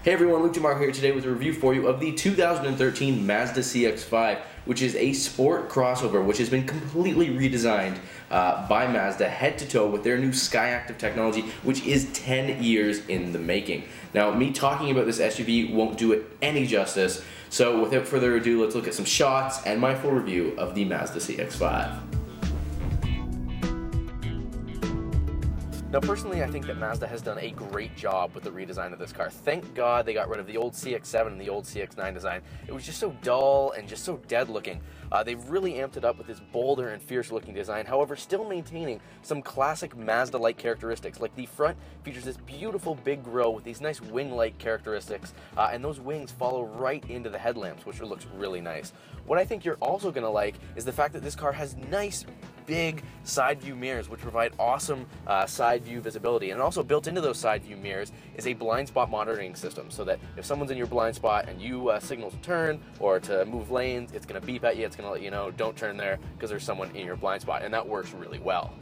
Hey everyone, Luke DiMarco here today with a review for you of the 2013 Mazda CX5, which is a sport crossover which has been completely redesigned by Mazda head to toe with their new SkyActiv technology, which is 10 years in the making. Now, me talking about this SUV won't do it any justice, so without further ado, let's look at some shots and my full review of the Mazda CX5. Now personally, I think that Mazda has done a great job with the redesign of this car. Thank God they got rid of the old CX-7 and the old CX-9 design. It was just so dull and just so dead looking. They've really amped it up with this bolder and fierce looking design, however still maintaining some classic Mazda-like characteristics. Like the front features this beautiful big grille with these nice wing-like characteristics, and those wings follow right into the headlamps, which looks really nice. What I think you're also going to like is the fact that this car has nice big side view mirrors which provide awesome side view visibility, and also built into those side view mirrors is a blind spot monitoring system, so that if someone's in your blind spot and you signal to turn or to move lanes, it's going to beep at you, it's going to let you know don't turn there because there's someone in your blind spot, and that works really well.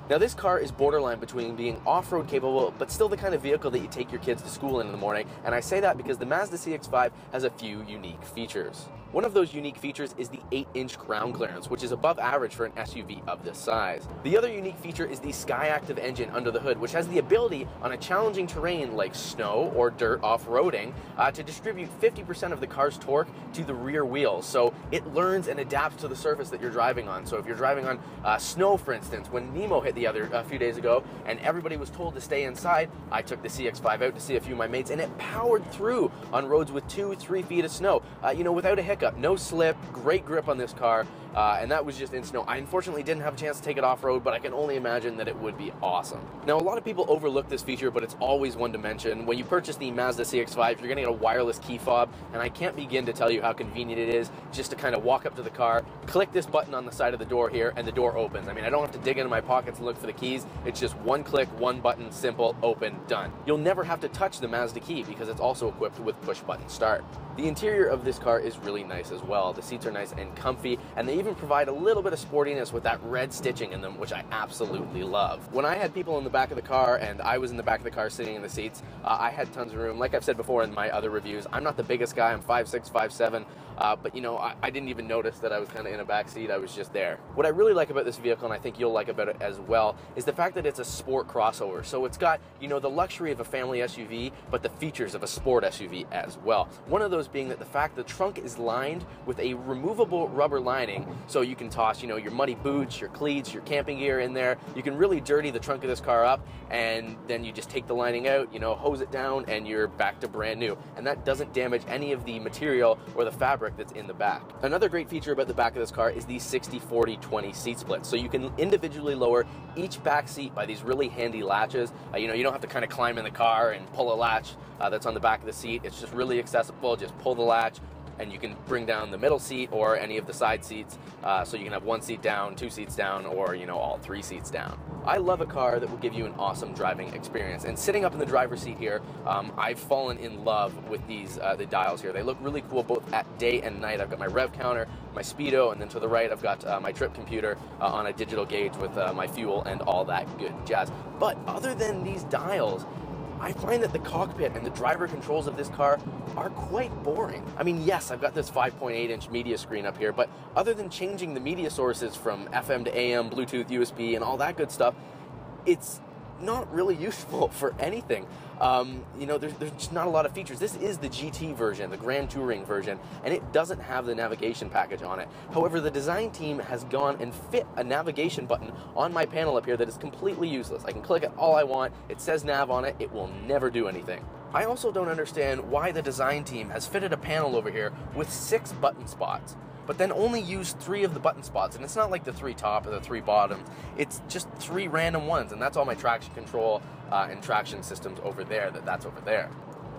Now this car is borderline between being off-road capable, but still the kind of vehicle that you take your kids to school in the morning, and I say that because the Mazda CX-5 has a few unique features. One of those unique features is the 8-inch ground clearance, which is above average for an SUV of this size. The other unique feature is the SkyActiv engine under the hood, which has the ability on a challenging terrain like snow or dirt off-roading to distribute 50% of the car's torque to the rear wheels, so it learns and adapts to the surface that you're driving on. So if you're driving on snow, for instance, when Nemo hit a few days ago and everybody was told to stay inside, I took the CX-5 out to see a few of my mates and it powered through on roads with 2-3 feet of snow, without a hiccup, no slip, great grip on this car, and that was just in snow. I unfortunately didn't have a chance to take it off-road, but I can only imagine that it would be awesome. Now, a lot of people overlook this feature, but it's always one to mention. When you purchase the Mazda CX-5, you're going to get a wireless key fob, and I can't begin to tell you how convenient it is just to kind of walk up to the car, click this button on the side of the door here, and the door opens. I mean, I don't have to dig into my pockets and look for the keys. It's just one click, one button, simple, open, done. You'll never have to touch the Mazda key because it's also equipped with push-button start. The interior of this car is really nice as well. The seats are nice and comfy, and they even provide a little bit of sportiness with that red stitching in them, which I absolutely love. When I had people in the back of the car and I was in the back of the car sitting in the seats, I had tons of room. Like I've said before in my other reviews, I'm not the biggest guy. I'm 5'6", 5'7", but I didn't even notice that I was kind of in a back seat. I was just there. What I really like about this vehicle, and I think you'll like about it as well, is the fact that it's a sport crossover. So it's got, the luxury of a family SUV, but the features of a sport SUV as well. One of those being that the fact the trunk is lined with a removable rubber lining, so you can toss, your muddy boots, your cleats, your camping gear in there. You can really dirty the trunk of this car up, and then you just take the lining out, hose it down, and you're back to brand new. And that doesn't damage any of the material or the fabric that's in the back. Another great feature about the back of this car is the 60-40-20 seat split. So you can individually lower each back seat by these really handy latches. You don't have to kind of climb in the car and pull a latch that's on the back of the seat. It's just really accessible. Just pull the latch, and you can bring down the middle seat or any of the side seats, so you can have one seat down, two seats down, or all three seats down. I love a car that will give you an awesome driving experience, and sitting up in the driver's seat here, I've fallen in love with these the dials here. They look really cool both at day and night. I've got my rev counter, my speedo, and then to the right I've got my trip computer on a digital gauge with my fuel and all that good jazz. But other than these dials, I find that the cockpit and the driver controls of this car are quite boring. I mean, yes, I've got this 5.8-inch media screen up here, but other than changing the media sources from FM to AM, Bluetooth, USB, and all that good stuff, it's not really useful for anything. There's just not a lot of features. This is the GT version, the Grand Touring version, and it doesn't have the navigation package on it. However, the design team has gone and fit a navigation button on my panel up here that is completely useless. I can click it all I want. It says nav on it. It will never do anything. I also don't understand why the design team has fitted a panel over here with 6 button spots, but then only used 3 of the button spots. And it's not like the 3 top or the 3 bottoms. It's just 3 random ones, and that's all my traction control and traction systems over there, that's over there.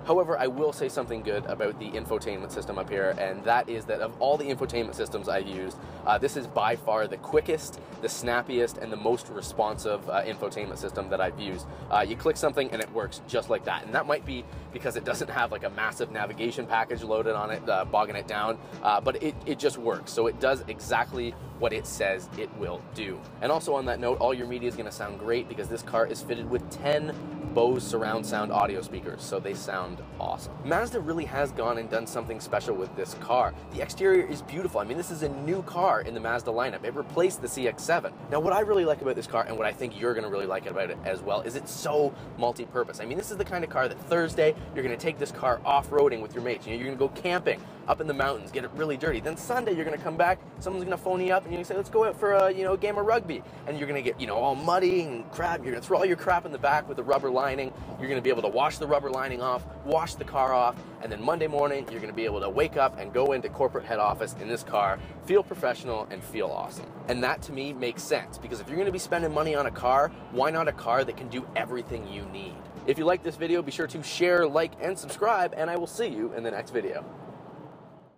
However, I will say something good about the infotainment system up here, and that is that of all the infotainment systems I've used, this is by far the quickest, the snappiest, and the most responsive infotainment system that I've used. You click something and it works just like that, and that might be because it doesn't have like a massive navigation package loaded on it, bogging it down, but it just works. So it does exactly what it says it will do. And also on that note, all your media is going to sound great because this car is fitted with 10 Bose surround sound audio speakers, so they sound awesome. Mazda really has gone and done something special with this car. The exterior is beautiful. I mean, this is a new car in the Mazda lineup. It replaced the CX-7. Now, what I really like about this car, and what I think you're going to really like about it as well, is it's so multi-purpose. I mean, this is the kind of car that Thursday, you're going to take this car off-roading with your mates. You know, you're going to go camping up in the mountains, get it really dirty. Then Sunday, you're going to come back, someone's going to phone you up, and you're going to say, let's go out for a, a game of rugby. And you're going to get, all muddy and crap. You're going to throw all your crap in the back with the rubber lining. You're going to be able to wash the rubber lining off, wash the car off, and then Monday morning, you're going to be able to wake up and go into corporate head office in this car, feel professional, and feel awesome. And that, to me, makes sense, because if you're going to be spending money on a car, why not a car that can do everything you need? If you like this video, be sure to share, like, and subscribe, and I will see you in the next video.